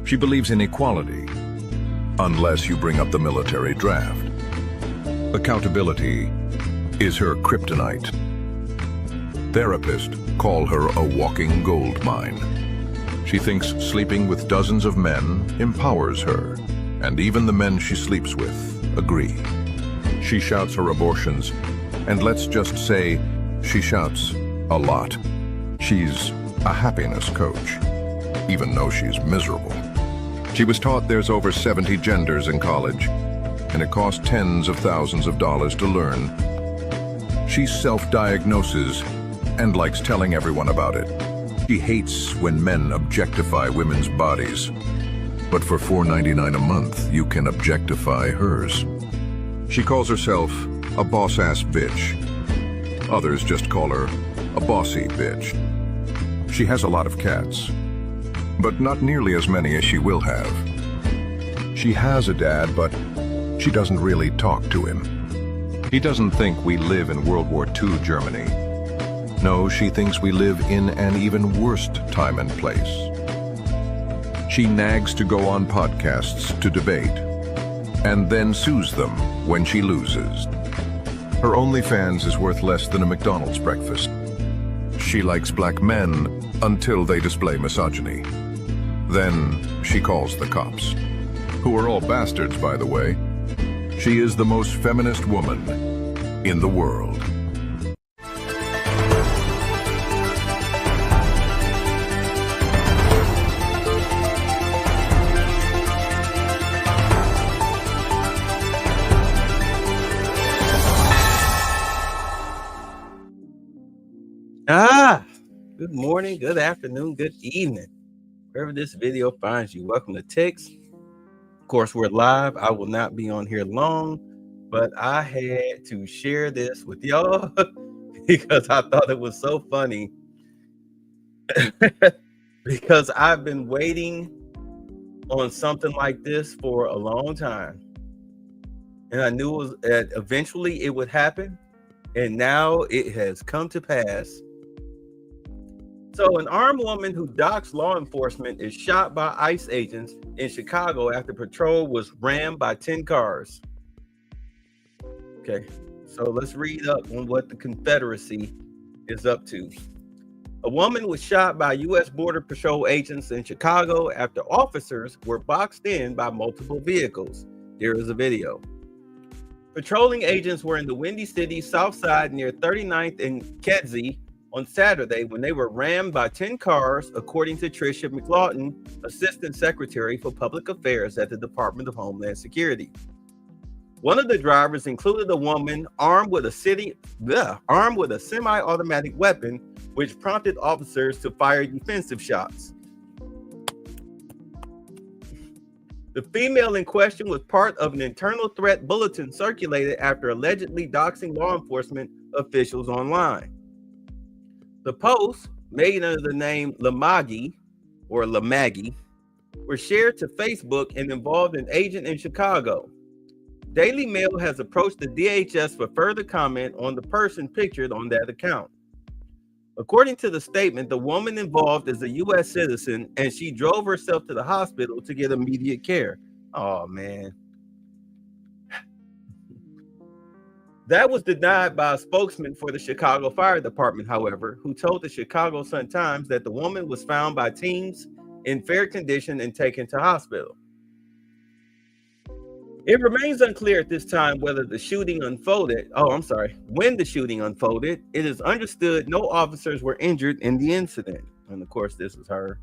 She believes in equality, unless you bring up the military draft. Accountability is her kryptonite. Therapists call her a walking gold mine. She thinks sleeping with dozens of men empowers her, and even the men she sleeps with agree. She shouts her abortions, and let's just say she shouts a lot. She's a happiness coach, even though she's miserable. She was taught there's over 70 genders in college, and it costs tens of thousands of dollars to learn. She self-diagnoses and likes telling everyone about it. She hates when men objectify women's bodies, but for $4.99 a month, you can objectify hers. She calls herself a boss-ass bitch. Others just call her a bossy bitch. She has a lot of cats, but not nearly as many as she will have. She has a dad, but she doesn't really talk to him. He doesn't think we live in World War II Germany. No, she thinks we live in an even worse time and place. She nags to go on podcasts to debate, and then sues them when she loses. Her OnlyFans is worth less than a McDonald's breakfast. She likes black men until they display misogyny. Then she calls the cops, who are all bastards, by the way. She is the most feminist woman in the world. Good morning, good afternoon, good evening. Wherever this video finds you, welcome to Tix. Of course, we're live. I will not be on here long, but I had to share this with y'all because I thought it was so funny. Because I've been waiting on something like this for a long time. And I knew that eventually it would happen. And now it has come to pass. So an armed woman who docks law enforcement is shot by ICE agents in Chicago after patrol was rammed by 10 cars. Okay, so let's read up on what the Confederacy is up to. A woman was shot by U.S. Border Patrol agents in Chicago after officers were boxed in by multiple vehicles. Here is a video. Patrolling agents were in the Windy City South Side near 39th and Kedzie on Saturday when they were rammed by 10 cars, according to Tricia McLaughton, Assistant Secretary for Public Affairs at the Department of Homeland Security. One of the drivers included a woman armed with a semi-automatic weapon, which prompted officers to fire defensive shots. The female in question was part of an internal threat bulletin circulated after allegedly doxing law enforcement officials online. The posts, made under the name Lamagi, were shared to Facebook and involved an agent in Chicago. Daily Mail has approached the DHS for further comment on the person pictured on that account. According to the statement, the woman involved is a U.S. citizen, and she drove herself to the hospital to get immediate care. Oh, man. That was denied by a spokesman for the Chicago Fire Department, however, who told the Chicago Sun-Times that the woman was found by teams in fair condition and taken to hospital. It remains unclear at this time whether the shooting unfolded. When the shooting unfolded, it is understood no officers were injured in the incident. And of course, this is her,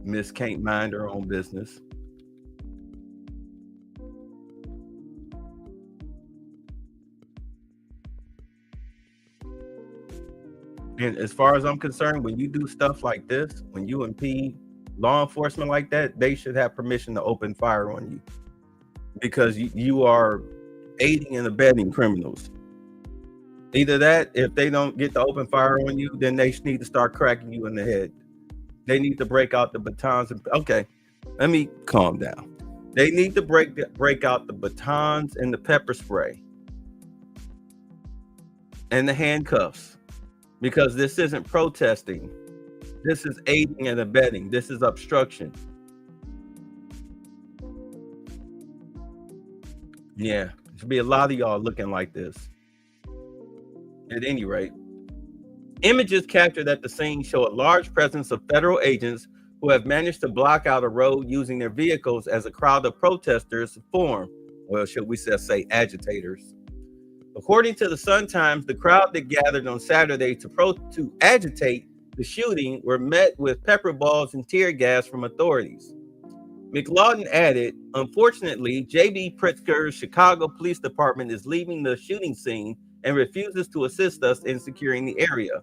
Miss can't mind her own business. And as far as I'm concerned, when you do stuff like this, when you impede law enforcement like that, they should have permission to open fire on you because you are aiding and abetting criminals. Either that, if they don't get to open fire on you, then they need to start cracking you in the head. They need to break out the batons. Okay, let me calm down. They need to break out the batons and the pepper spray and the handcuffs, because this isn't protesting. This is aiding and abetting. This is obstruction. Yeah, there should be a lot of y'all looking like this. At any rate, images captured at the scene show a large presence of federal agents who have managed to block out a road using their vehicles as a crowd of protesters form. Well, should we say agitators? According to the Sun-Times, the crowd that gathered on Saturday to agitate the shooting were met with pepper balls and tear gas from authorities. McLaughlin added, unfortunately, J.B. Pritzker's Chicago Police Department is leaving the shooting scene and refuses to assist us in securing the area.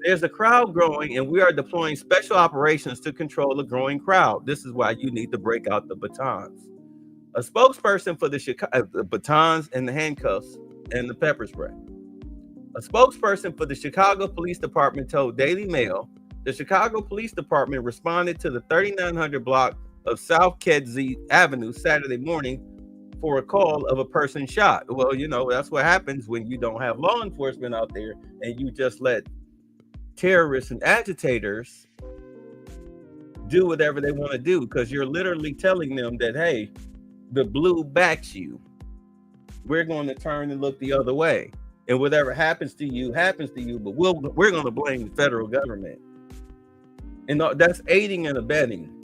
There's a crowd growing, and we are deploying special operations to control the growing crowd. This is why you need to break out the batons. A spokesperson for the batons and the handcuffs and the pepper spray. A spokesperson for the Chicago Police Department told Daily Mail the Chicago Police Department responded to the 3900 block of South Kedzie Avenue Saturday morning for a call of a person shot. Well, you know, that's what happens when you don't have law enforcement out there and you just let terrorists and agitators do whatever they want to do, because you're literally telling them that, hey, the blue backs you. We're going to turn and look the other way. And whatever happens to you, but we're going to blame the federal government. And that's aiding and abetting.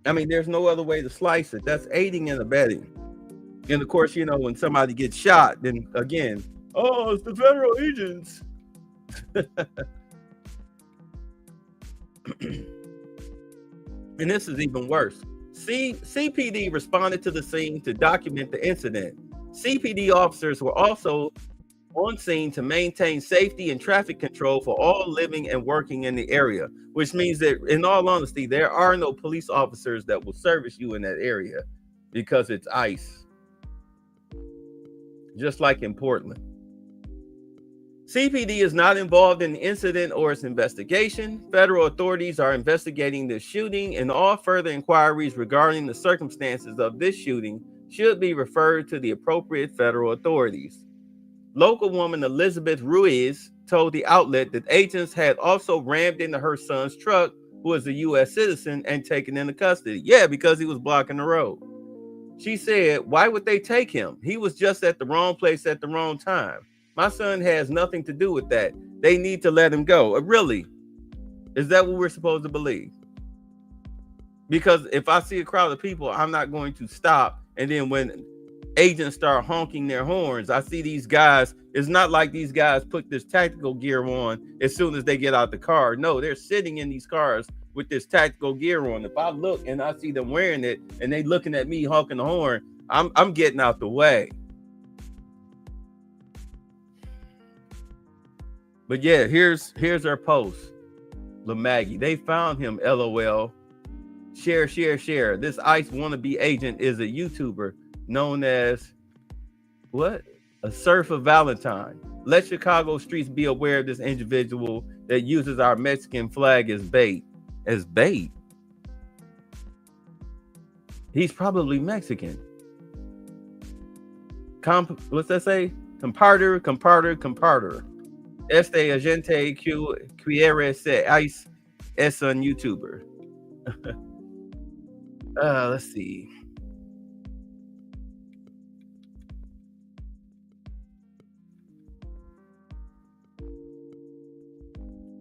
I mean, there's no other way to slice it. That's aiding and abetting. And of course, you know, when somebody gets shot, then again, oh, it's the federal agents. And this is even worse. CPD responded to the scene to document the incident. CPD officers were also on scene to maintain safety and traffic control for all living and working in the area, which means that, in all honesty, there are no police officers that will service you in that area because it's ICE. Just like in Portland. CPD is not involved in the incident or its investigation. Federal authorities are investigating this shooting, and all further inquiries regarding the circumstances of this shooting should be referred to the appropriate federal authorities. Local woman Elizabeth Ruiz told the outlet that agents had also rammed into her son's truck, who is a U.S. citizen, and taken into custody. Yeah, because he was blocking the road. She said, why would they take him? He was just at the wrong place at the wrong time. My son has nothing to do with that. They need to let him go. Really? Is that what we're supposed to believe? Because if I see a crowd of people, I'm not going to stop. And then when agents start honking their horns, I see these guys. It's not like these guys put this tactical gear on as soon as they get out the car. No, they're sitting in these cars with this tactical gear on. If I look and I see them wearing it and they looking at me honking the horn, I'm getting out the way. But yeah, here's our post. LaMaggie, they found him, LOL. Share. This ICE wannabe agent is a YouTuber known as what? A Surfer Valentine. Let Chicago streets be aware of this individual that uses our Mexican flag as bait. As bait? He's probably Mexican. What's that say? Comparter. Este agente quiere ser ICE es un YouTuber. Let's see.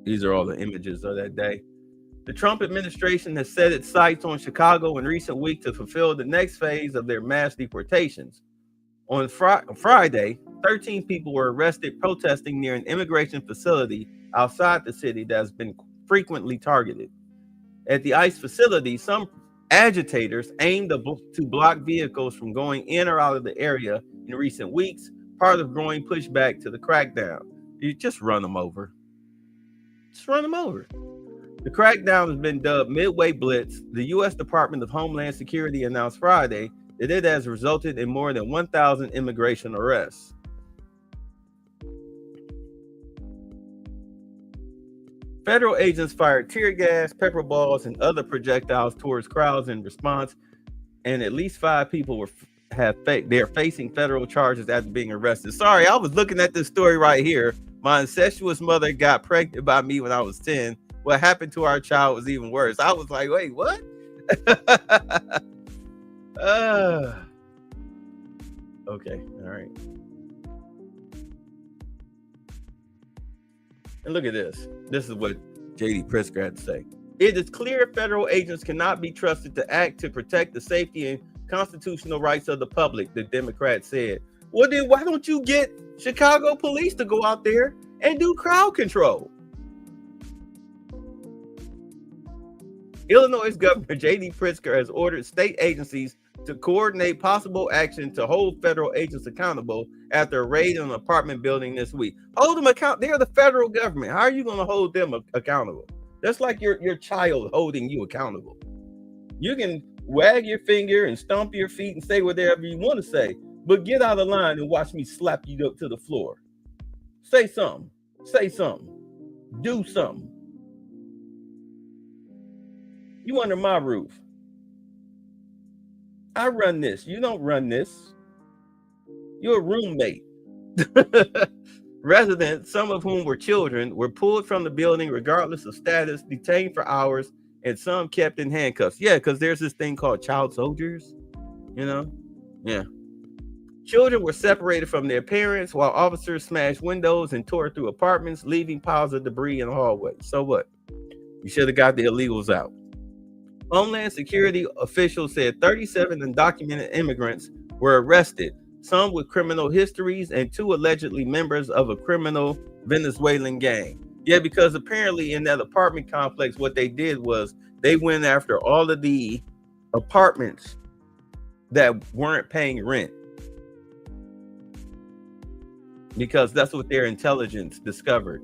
These are all the images of that day. The Trump administration has set its sights on Chicago in recent weeks to fulfill the next phase of their mass deportations. On Friday, 13 people were arrested protesting near an immigration facility outside the city that has been frequently targeted. At the ICE facility, some agitators aimed to block vehicles from going in or out of the area in recent weeks, part of growing pushback to the crackdown. You just run them over. Just run them over. The crackdown has been dubbed Midway Blitz. The U.S. Department of Homeland Security announced Friday that it has resulted in more than 1,000 immigration arrests. Federal agents fired tear gas, pepper balls, and other projectiles towards crowds in response, and at least 5 people they're facing federal charges after being arrested. Sorry, I was looking at this story right here. My incestuous mother got pregnant by me when I was 10. What happened to our child was even worse. I was like, wait, what? Okay, all right. And look at this. This is what J.D. Pritzker had to say. It is clear federal agents cannot be trusted to act to protect the safety and constitutional rights of the public, the Democrat said. Well, then why don't you get Chicago police to go out there and do crowd control? Illinois Governor J.D. Pritzker has ordered state agencies to coordinate possible action to hold federal agents accountable after a raid in an apartment building this week. Hold them account. They're the federal government. How are you going to hold them accountable? That's like your child holding you accountable. You can wag your finger and stomp your feet and say whatever you want to say, but get out of line and watch me slap you up to the floor. Say something. Say something. Do something. You under my roof. I run this. You don't run this. You're a roommate. Residents, some of whom were children, were pulled from the building regardless of status, detained for hours, and some kept in handcuffs. Yeah, because there's this thing called child soldiers, you know? Yeah. Children were separated from their parents while officers smashed windows and tore through apartments, leaving piles of debris in the hallway. So what? You should have got the illegals out. Homeland Security officials said 37 undocumented immigrants were arrested, some with criminal histories and 2 allegedly members of a criminal Venezuelan gang. Yeah, because apparently in that apartment complex, what they did was they went after all of the apartments that weren't paying rent, because that's what their intelligence discovered.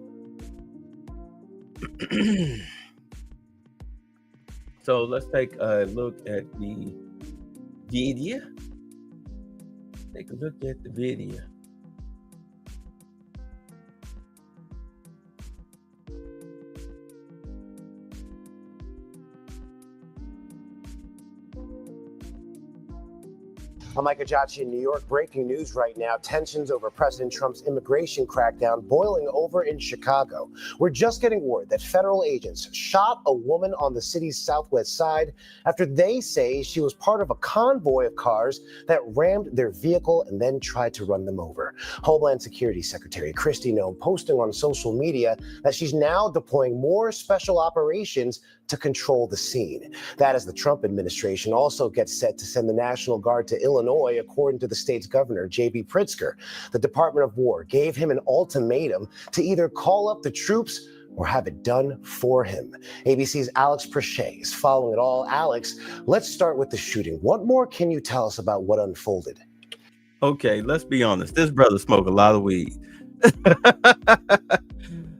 So let's take a look at the video. Take a look at the video. I'm Micah Jacci in New York. Breaking news right now. Tensions over President Trump's immigration crackdown boiling over in Chicago. We're just getting word that federal agents shot a woman on the city's southwest side after they say she was part of a convoy of cars that rammed their vehicle and then tried to run them over. Homeland Security Secretary Kristi Noem posting on social media that she's now deploying more special operations to control the scene. That as the Trump administration also gets set to send the National Guard to Illinois, according to the state's governor, J.B. Pritzker. The Department of War gave him an ultimatum to either call up the troops or have it done for him. ABC's Alex Prechet is following it all. Alex, let's start with the shooting. What more can you tell us about what unfolded? Okay, let's be honest. This brother smoked a lot of weed. Look at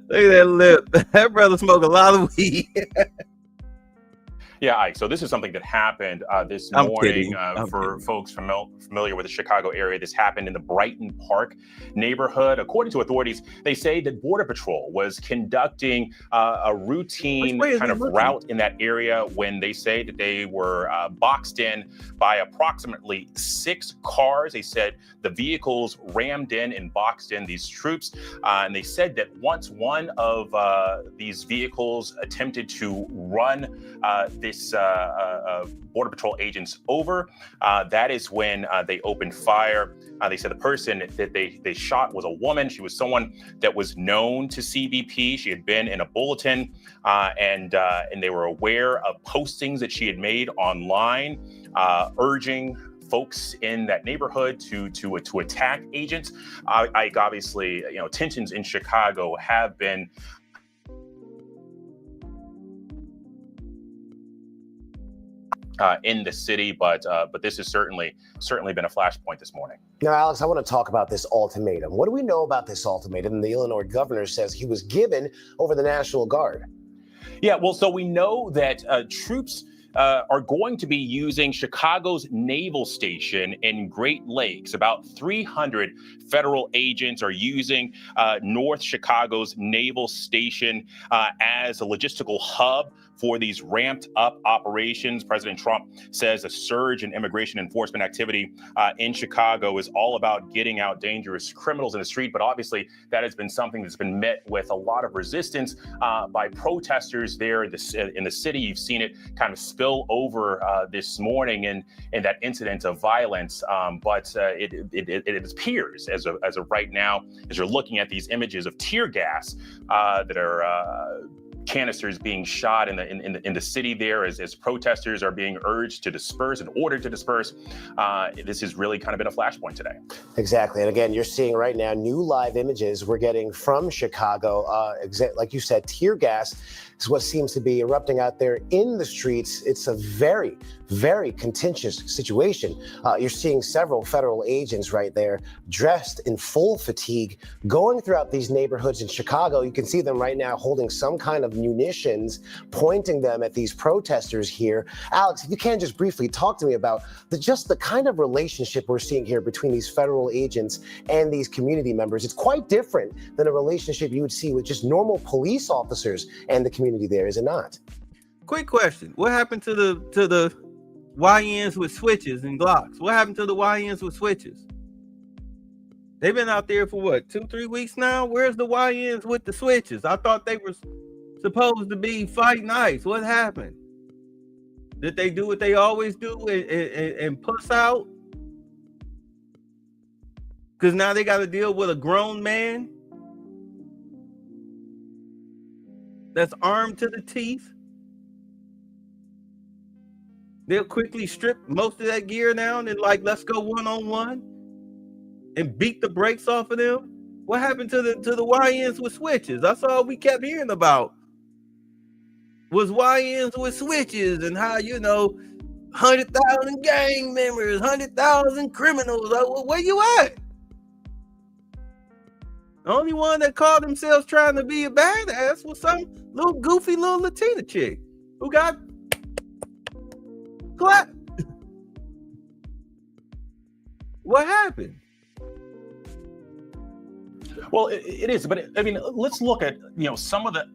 that lip. That brother smoked a lot of weed. Yeah, Ike. So this is something that happened this morning for folks familiar with the Chicago area. This happened in the Brighton Park neighborhood. According to authorities, they say that Border Patrol was conducting a routine kind of route in that area when they say that they were boxed in by approximately 6 cars. They said the vehicles rammed in and boxed in these troops. And they said that once one of these vehicles attempted to run this Border Patrol agents over, that is when they opened fire. They said the person that they shot was a woman. She was someone that was known to CBP. She had been in a bulletin, and they were aware of postings that she had made online, urging folks in that neighborhood to attack agents. Obviously, tensions in Chicago have been in the city, but this has certainly been a flashpoint this morning. Now, Alex, I want to talk about this ultimatum. What do we know about this ultimatum the Illinois governor says he was given over the National Guard? Yeah, well, so we know that troops are going to be using Chicago's naval station in Great Lakes. About 300 federal agents are using North Chicago's naval station as a logistical hub for these ramped up operations. President Trump says a surge in immigration enforcement activity in Chicago is all about getting out dangerous criminals in the street. But obviously, that has been something that's been met with a lot of resistance by protesters there in the city. You've seen it kind of spill over this morning in that incident of violence. But it appears as of right now, as you're looking at these images of tear gas that are canisters being shot in the city there as protesters are being urged to disperse and ordered to disperse. This has really kind of been a flashpoint today. Exactly. And again, you're seeing right now new live images we're getting from Chicago. Like you said, tear gas is what seems to be erupting out there in the streets. It's a very, very contentious situation. You're seeing several federal agents right there dressed in full fatigue going throughout these neighborhoods in Chicago. You can see them right now holding some kind of munitions, pointing them at these protesters here. Alex, if you can just briefly talk to me about the kind of relationship we're seeing here between these federal agents and these community members. It's quite different than a relationship you would see with just normal police officers and the community there, is it not? Quick question. What happened to the YNs with switches and Glocks? What happened to the YNs with switches? They've been out there for what, 2-3 weeks now? Where's the YNs with the switches? I thought they were supposed to be fighting ICE. What happened? Did they do what they always do and puss out? Because now they got to deal with a grown man that's armed to the teeth. They'll quickly strip most of that gear down and let's go one-on-one and beat the brakes off of them. What happened to the YNs with switches? That's all we kept hearing about was YNs with switches and how, 100,000 gang members, 100,000 criminals. Where you at? The only one that called themselves trying to be a badass was some little goofy little Latina chick who got clapped. What happened? Well, it is, but let's look at some of the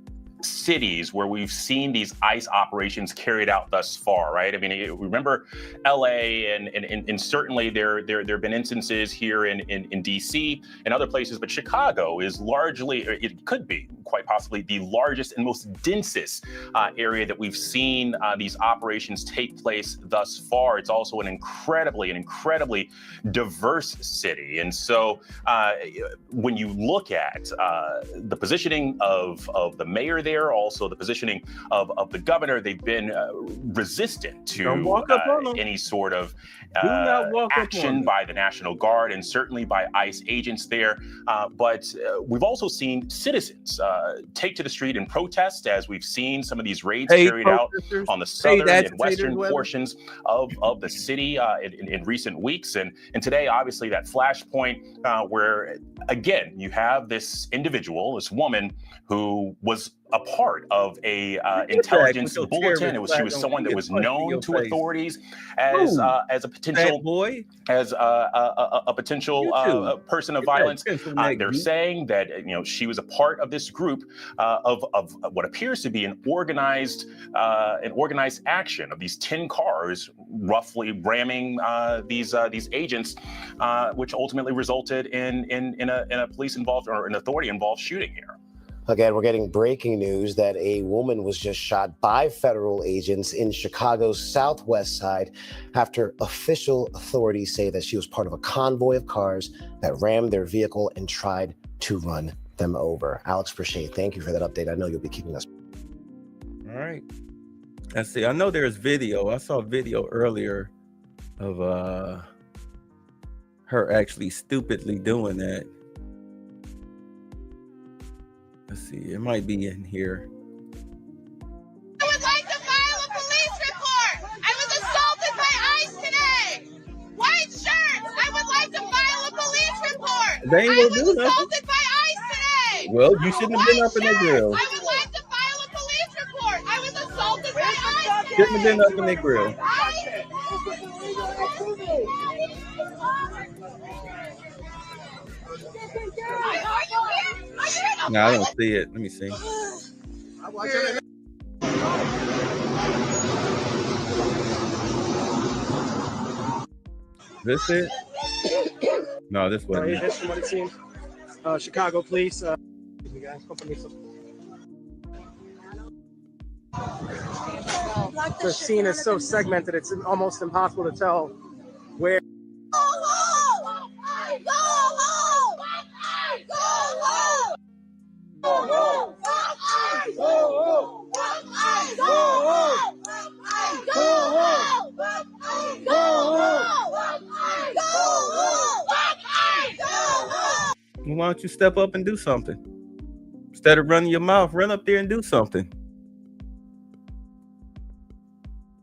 cities where we've seen these ICE operations carried out thus far, right? Remember LA and certainly there have been instances here in DC and other places, but Chicago is largely, or it could be quite possibly the largest and most densest area that we've seen these operations take place thus far. It's also an incredibly diverse city. And so when you look at the positioning of the mayor there, also the positioning of the governor, they've been resistant to any sort of action by the National Guard and certainly by ICE agents there. But we've also seen citizens take to the street and protest, as we've seen some of these raids carried out on the southern and western portions of the city in recent weeks. And today, obviously, that flashpoint where, again, you have this individual, this woman who was a part of a intelligence bulletin. She was someone that was known to authorities as a potential person of violence. They're saying that she was a part of this group of what appears to be an organized action of these 10 cars roughly ramming these agents, which ultimately resulted in a police involved or an authority involved shooting here. Again, we're getting breaking news that a woman was just shot by federal agents in Chicago's southwest side after official authorities say that she was part of a convoy of cars that rammed their vehicle and tried to run them over. Alex Brachet, thank you for that update. I know you'll be keeping us. All right. Let's see. I know there's video. I saw a video earlier of her actually stupidly doing that. Let's see, it might be in here. I would like to file a police report. I was assaulted by ICE today. White shirt. I would like to file a police report. They ain't gonna do nothing. Assaulted by ICE today. Well, you shouldn't have been up in that grill. I would like to file a police report. I was assaulted by ICE today. Shouldn't have been up in that grill. No, I don't see it. Let me see. This it? No, this wasn't it. That's from what it seems. Chicago police. You guys, the scene is so segmented, it's almost impossible to tell where. Why don't you step up and do something? Instead of running your mouth, run up there and do something.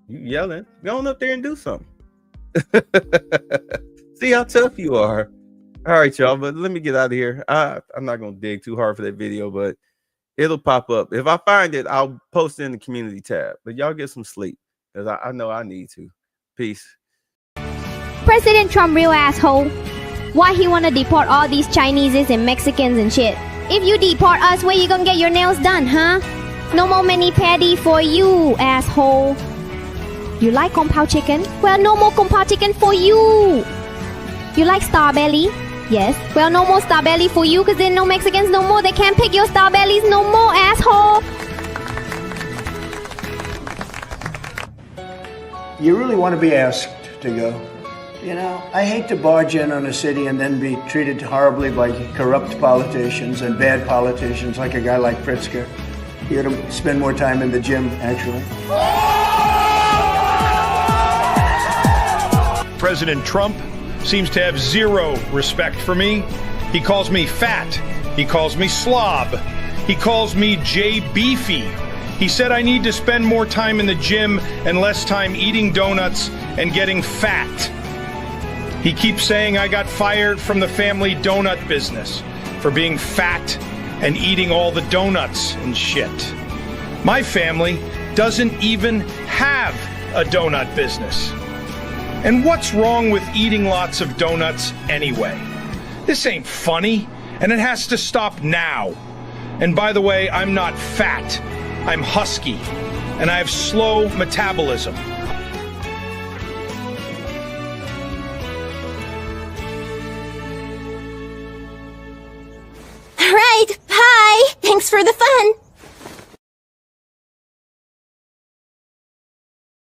You yelling, go on up there and do something. See how tough you are. All right, y'all, but let me get out of here. I'm not going to dig too hard for that video, but it'll pop up. If I find it, I'll post it in the community tab. But y'all get some sleep, because I know I need to. Peace. President Trump, real asshole. Why he wanna deport all these Chineses and Mexicans and shit? If you deport us, where you gonna get your nails done, huh? No more mani-pedi for you, asshole. You like Kung Pao chicken? Well, no more Kung Pao chicken for you. You like Star Belly? Yes. Well, no more Star Belly for you, because then no Mexicans no more. They can't pick your Star Bellies no more, asshole. You really want to be asked to go? You know, I hate to barge in on a city and then be treated horribly by corrupt politicians and bad politicians like a guy like Pritzker. You got to spend more time in the gym, actually. President Trump seems to have zero respect for me. He calls me fat. He calls me slob. He calls me Jay Beefy. He said I need to spend more time in the gym and less time eating donuts and getting fat. He keeps saying I got fired from the family donut business for being fat and eating all the donuts and shit. My family doesn't even have a donut business. And what's wrong with eating lots of donuts anyway? This ain't funny, and it has to stop now. And by the way, I'm not fat. I'm husky, and I have slow metabolism. Right, hi, thanks for the fun.